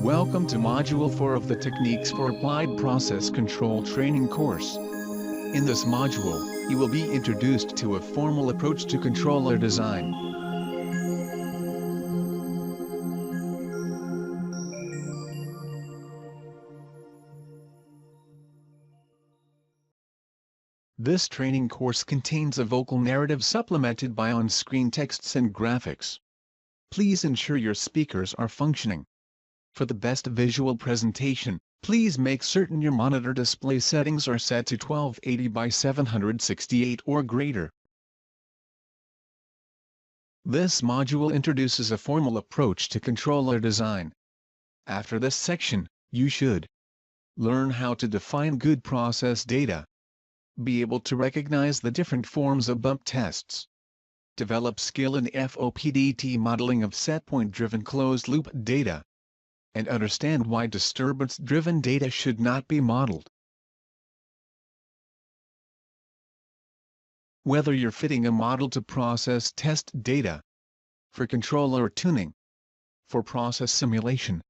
Welcome to Module 4 of the Techniques for Applied Process Control training course. In this module, you will be introduced to a formal approach to controller design. This training course contains a vocal narrative supplemented by on-screen texts and graphics. Please ensure your speakers are functioning. For the best visual presentation, please make certain your monitor display settings are set to 1280 by 768 or greater. This module introduces a formal approach to controller design. After this section, you should learn how to define good process data, be able to recognize the different forms of bump tests, develop skill in FOPDT modeling of setpoint-driven closed-loop data, and understand why disturbance-driven data should not be modeled. Whether you're fitting a model to process test data, for controller tuning, for process simulation,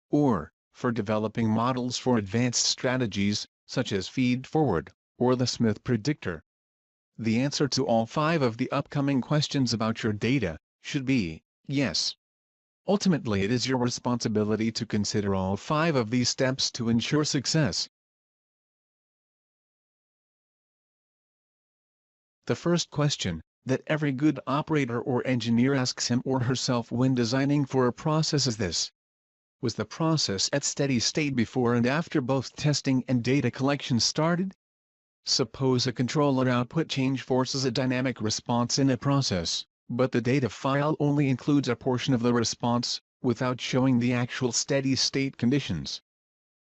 or for developing models for advanced strategies, such as feed-forward, or the Smith predictor, the answer to all 5 of the upcoming questions about your data should be yes. Ultimately, it is your responsibility to consider all 5 of these steps to ensure success. The first question that every good operator or engineer asks him or herself when designing for a process is this: was the process at steady state before and after both testing and data collection started? Suppose a controller output change forces a dynamic response in a process, but the data file only includes a portion of the response, without showing the actual steady-state conditions.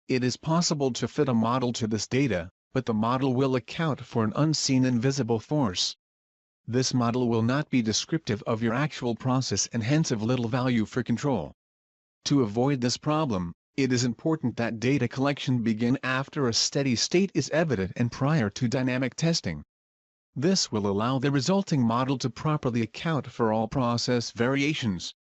It is possible to fit a model to this data, but the model will account for an unseen invisible force. This model will not be descriptive of your actual process and hence of little value for control. To avoid this problem, it is important that data collection begin after a steady state is evident and prior to dynamic testing. This will allow the resulting model to properly account for all process variations.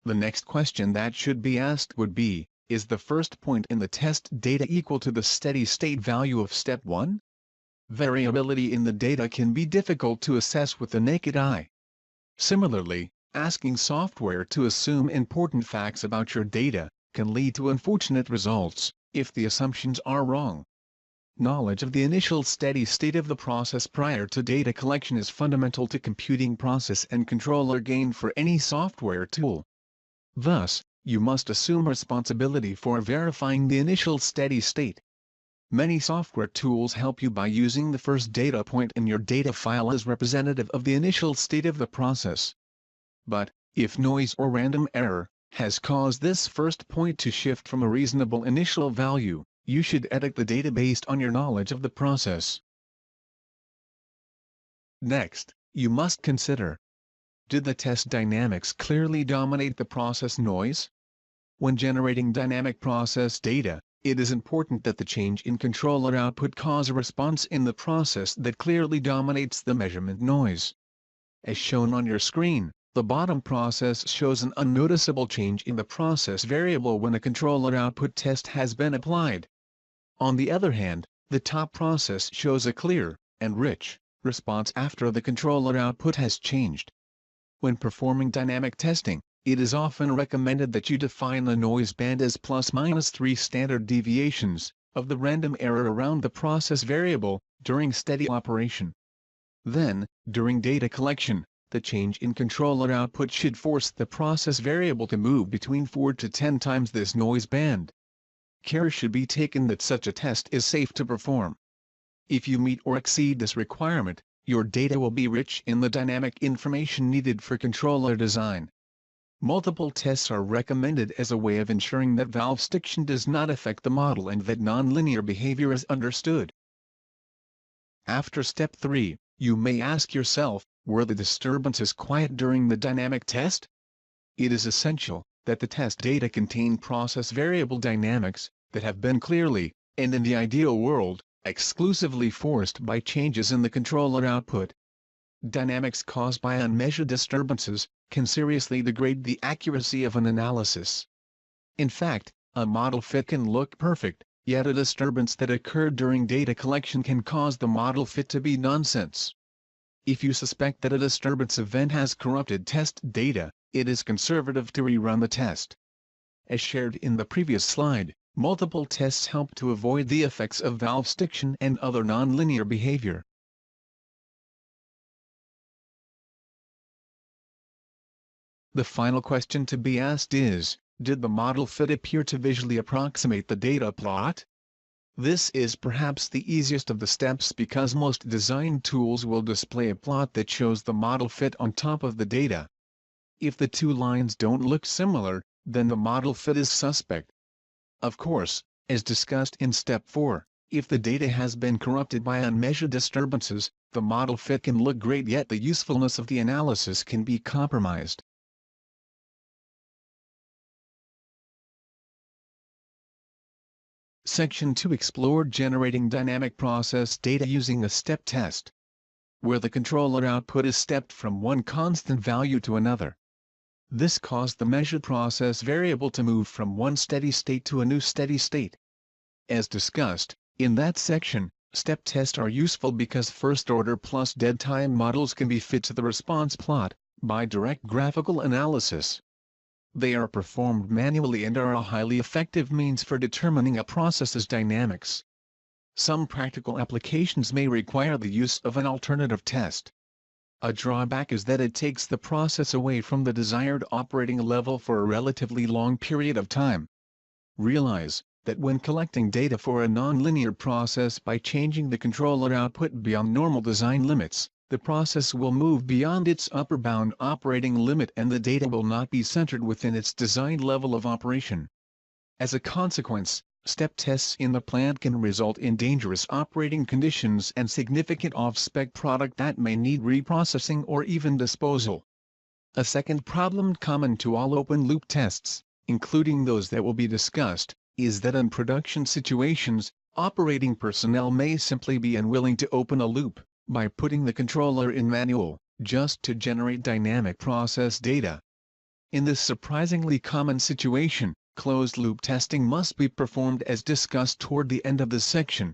The next question that should be asked would be, is the first point in the test data equal to the steady state value of step 1? Variability in the data can be difficult to assess with the naked eye. Similarly, asking software to assume important facts about your data can lead to unfortunate results if the assumptions are wrong. Knowledge of the initial steady state of the process prior to data collection is fundamental to computing process and controller gain for any software tool. Thus, you must assume responsibility for verifying the initial steady state. Many software tools help you by using the first data point in your data file as representative of the initial state of the process. But, if noise or random error has caused this first point to shift from a reasonable initial value, you should edit the data based on your knowledge of the process. Next, you must consider: did the test dynamics clearly dominate the process noise? When generating dynamic process data, it is important that the change in controller output cause a response in the process that clearly dominates the measurement noise. As shown on your screen, the bottom process shows an unnoticeable change in the process variable when a controller output test has been applied. On the other hand, the top process shows a clear and rich response after the controller output has changed. When performing dynamic testing, it is often recommended that you define the noise band as ±3 standard deviations of the random error around the process variable during steady operation. Then, during data collection, the change in controller output should force the process variable to move between 4 to 10 times this noise band. Care should be taken that such a test is safe to perform. If you meet or exceed this requirement, your data will be rich in the dynamic information needed for controller design. Multiple tests are recommended as a way of ensuring that valve stiction does not affect the model and that nonlinear behavior is understood. After step 3, you may ask yourself, were the disturbances quiet during the dynamic test? It is essential that the test data contain process variable dynamics that have been clearly, and in the ideal world, exclusively forced by changes in the controller output. Dynamics caused by unmeasured disturbances can seriously degrade the accuracy of an analysis. In fact, a model fit can look perfect, yet a disturbance that occurred during data collection can cause the model fit to be nonsense. If you suspect that a disturbance event has corrupted test data, it is conservative to rerun the test. As shared in the previous slide, multiple tests help to avoid the effects of valve stiction and other nonlinear behavior. The final question to be asked is, did the model fit appear to visually approximate the data plot? This is perhaps the easiest of the steps because most design tools will display a plot that shows the model fit on top of the data. If the two lines don't look similar, then the model fit is suspect. Of course, as discussed in step 4, if the data has been corrupted by unmeasured disturbances, the model fit can look great yet the usefulness of the analysis can be compromised. Section 2 explored generating dynamic process data using a step test, where the controller output is stepped from one constant value to another. This caused the measured process variable to move from one steady state to a new steady state. As discussed, in that section, step tests are useful because first-order plus dead time models can be fit to the response plot by direct graphical analysis. They are performed manually and are a highly effective means for determining a process's dynamics. Some practical applications may require the use of an alternative test. A drawback is that it takes the process away from the desired operating level for a relatively long period of time. Realize that when collecting data for a nonlinear process by changing the controller output beyond normal design limits, the process will move beyond its upper bound operating limit and the data will not be centered within its designed level of operation. As a consequence, step tests in the plant can result in dangerous operating conditions and significant off-spec product that may need reprocessing or even disposal. A second problem common to all open-loop tests, including those that will be discussed, is that in production situations, operating personnel may simply be unwilling to open a loop by putting the controller in manual, just to generate dynamic process data. In this surprisingly common situation, closed-loop testing must be performed as discussed toward the end of this section.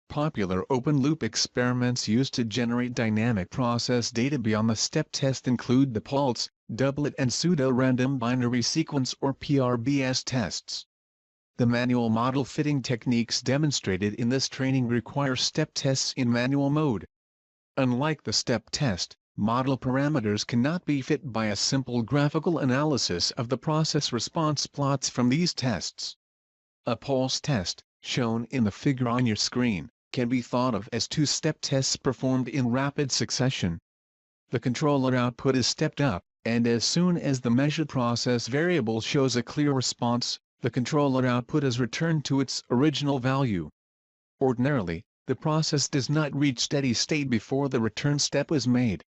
Popular open-loop experiments used to generate dynamic process data beyond the step test include the pulse, doublet and pseudo-random binary sequence or PRBS tests. The manual model fitting techniques demonstrated in this training require step tests in manual mode. Unlike the step test, model parameters cannot be fit by a simple graphical analysis of the process response plots from these tests. A pulse test, shown in the figure on your screen, can be thought of as two-step tests performed in rapid succession. The controller output is stepped up, and as soon as the measured process variable shows a clear response, the controller output is returned to its original value. Ordinarily, the process does not reach steady state before the return step is made.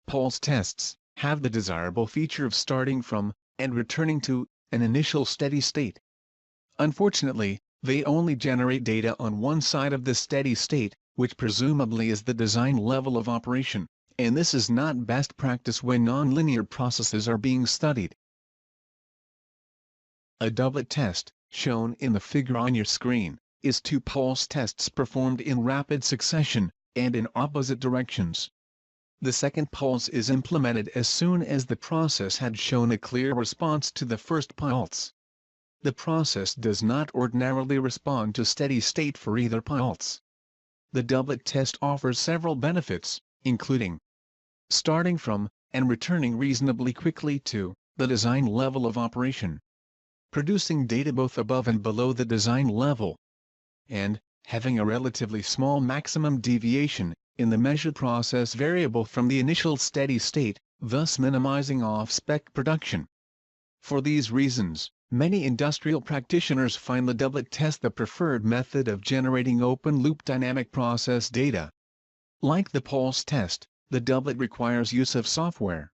Pulse tests have the desirable feature of starting from, and returning to, an initial steady state. Unfortunately, they only generate data on one side of the steady state, which presumably is the design level of operation, and this is not best practice when nonlinear processes are being studied. A doublet test, shown in the figure on your screen, is two pulse tests performed in rapid succession, and in opposite directions. The second pulse is implemented as soon as the process had shown a clear response to the first pulse. The process does not ordinarily respond to steady state for either pulse. The doublet test offers several benefits, including starting from, and returning reasonably quickly to, the design level of operation, producing data both above and below the design level, and having a relatively small maximum deviation in the measured process variable from the initial steady state, thus minimizing off-spec production. For these reasons, many industrial practitioners find the doublet test the preferred method of generating open-loop dynamic process data. Like the pulse test, the doublet requires use of software.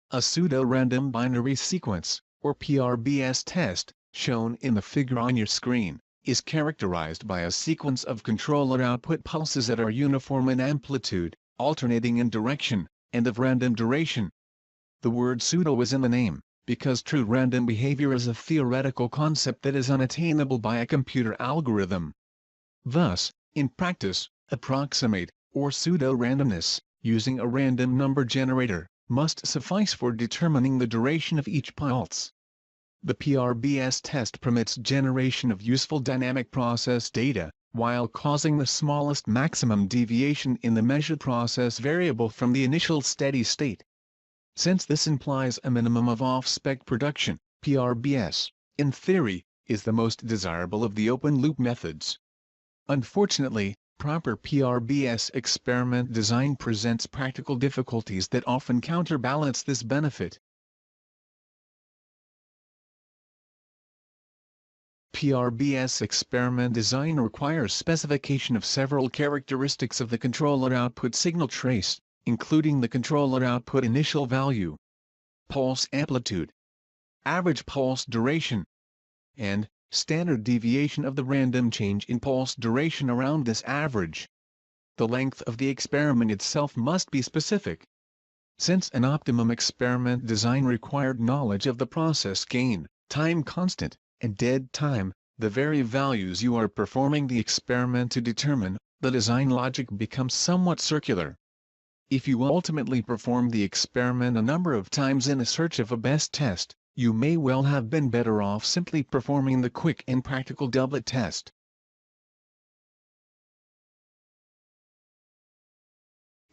A pseudo-random binary sequence, or PRBS test, shown in the figure on your screen, is characterized by a sequence of controller output pulses that are uniform in amplitude, alternating in direction, and of random duration. The word pseudo is in the name, because true random behavior is a theoretical concept that is unattainable by a computer algorithm. Thus, in practice, approximate, or pseudo-randomness, using a random number generator, must suffice for determining the duration of each pulse. The PRBS test permits generation of useful dynamic process data, while causing the smallest maximum deviation in the measured process variable from the initial steady state. Since this implies a minimum of off-spec production, PRBS, in theory, is the most desirable of the open-loop methods. Unfortunately, proper PRBS experiment design presents practical difficulties that often counterbalance this benefit. PRBS experiment design requires specification of several characteristics of the controller output signal trace, including the controller output initial value, pulse amplitude, average pulse duration, and standard deviation of the random change in pulse duration around this average. The length of the experiment itself must be specific. Since an optimum experiment design required knowledge of the process gain, time constant, and dead time, the very values you are performing the experiment to determine, the design logic becomes somewhat circular. If you ultimately perform the experiment a number of times in a search of a best test, you may well have been better off simply performing the quick and practical doublet test.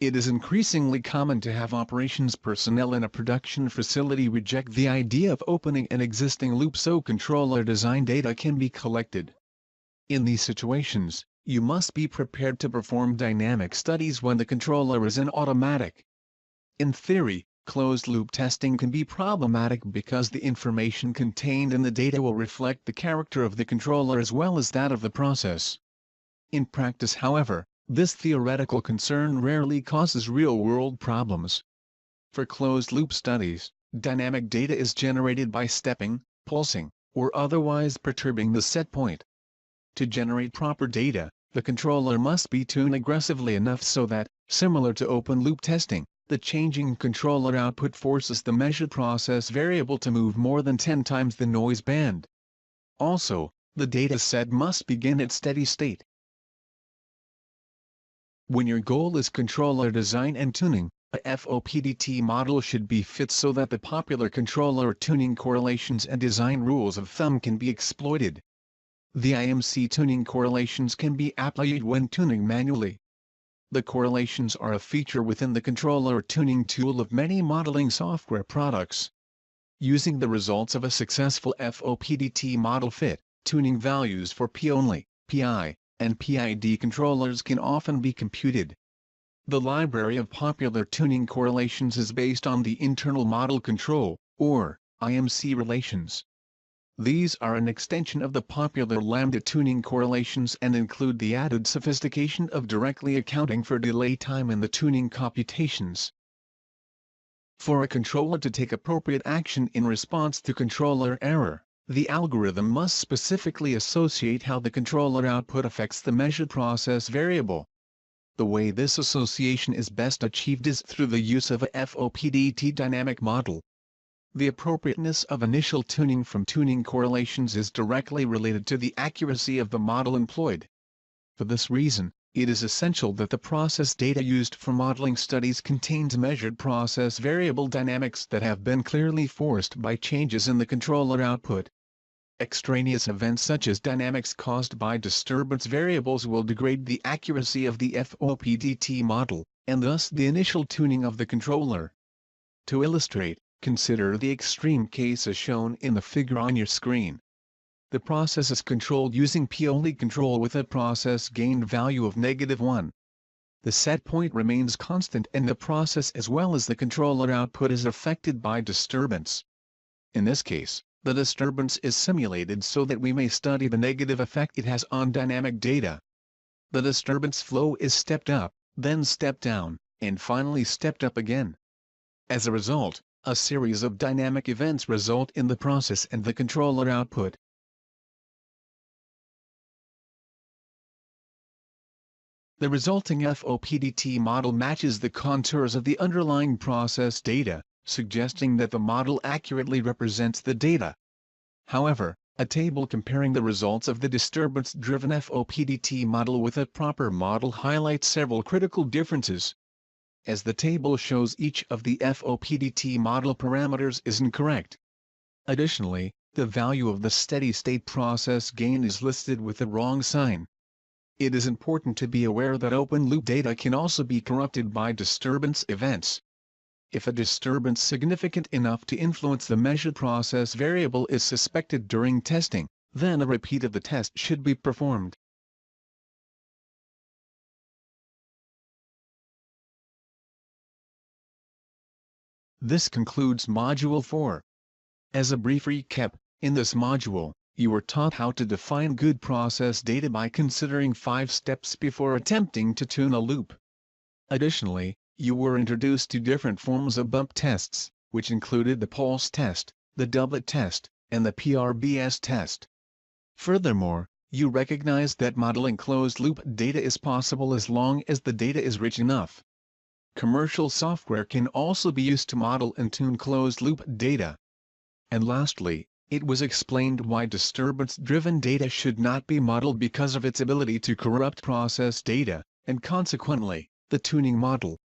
It is increasingly common to have operations personnel in a production facility reject the idea of opening an existing loop so controller design data can be collected. In these situations, you must be prepared to perform dynamic studies when the controller is in automatic. In theory, closed-loop testing can be problematic because the information contained in the data will reflect the character of the controller as well as that of the process. In practice, however, this theoretical concern rarely causes real-world problems. For closed-loop studies, dynamic data is generated by stepping, pulsing, or otherwise perturbing the set point. To generate proper data, the controller must be tuned aggressively enough so that, similar to open-loop testing, the changing controller output forces the measured process variable to move more than 10 times the noise band. Also, the data set must begin at steady state. When your goal is controller design and tuning, a FOPDT model should be fit so that the popular controller tuning correlations and design rules of thumb can be exploited. The IMC tuning correlations can be applied when tuning manually. The correlations are a feature within the controller tuning tool of many modeling software products. Using the results of a successful FOPDT model fit, tuning values for P-only, PI, and PID controllers can often be computed. The library of popular tuning correlations is based on the internal model control, or IMC relations. These are an extension of the popular lambda tuning correlations and include the added sophistication of directly accounting for delay time in the tuning computations. For a controller to take appropriate action in response to controller error, the algorithm must specifically associate how the controller output affects the measured process variable. The way this association is best achieved is through the use of a FOPDT dynamic model. The appropriateness of initial tuning from tuning correlations is directly related to the accuracy of the model employed. For this reason, it is essential that the process data used for modeling studies contains measured process variable dynamics that have been clearly forced by changes in the controller output. Extraneous events such as dynamics caused by disturbance variables will degrade the accuracy of the FOPDT model, and thus the initial tuning of the controller. To illustrate, consider the extreme case as shown in the figure on your screen. The process is controlled using P-only control with a process gain value of -1. The set point remains constant and the process as well as the controller output is affected by disturbance. In this case, the disturbance is simulated so that we may study the negative effect it has on dynamic data. The disturbance flow is stepped up, then stepped down, and finally stepped up again. As a result, A series of dynamic events result in the process and the controller output. The resulting FOPDT model matches the contours of the underlying process data, suggesting that the model accurately represents the data. However, a table comparing the results of the disturbance-driven FOPDT model with a proper model highlights several critical differences. As the table shows, each of the FOPDT model parameters is incorrect. Additionally, the value of the steady-state process gain is listed with the wrong sign. It is important to be aware that open-loop data can also be corrupted by disturbance events. If a disturbance significant enough to influence the measured process variable is suspected during testing, then a repeat of the test should be performed. This concludes Module 4. As a brief recap, in this module, you were taught how to define good process data by considering 5 steps before attempting to tune a loop. Additionally, you were introduced to different forms of bump tests, which included the pulse test, the doublet test, and the PRBS test. Furthermore, you recognized that modeling closed-loop data is possible as long as the data is rich enough. Commercial software can also be used to model and tune closed-loop data. And lastly, it was explained why disturbance-driven data should not be modeled because of its ability to corrupt process data, and consequently, the tuning model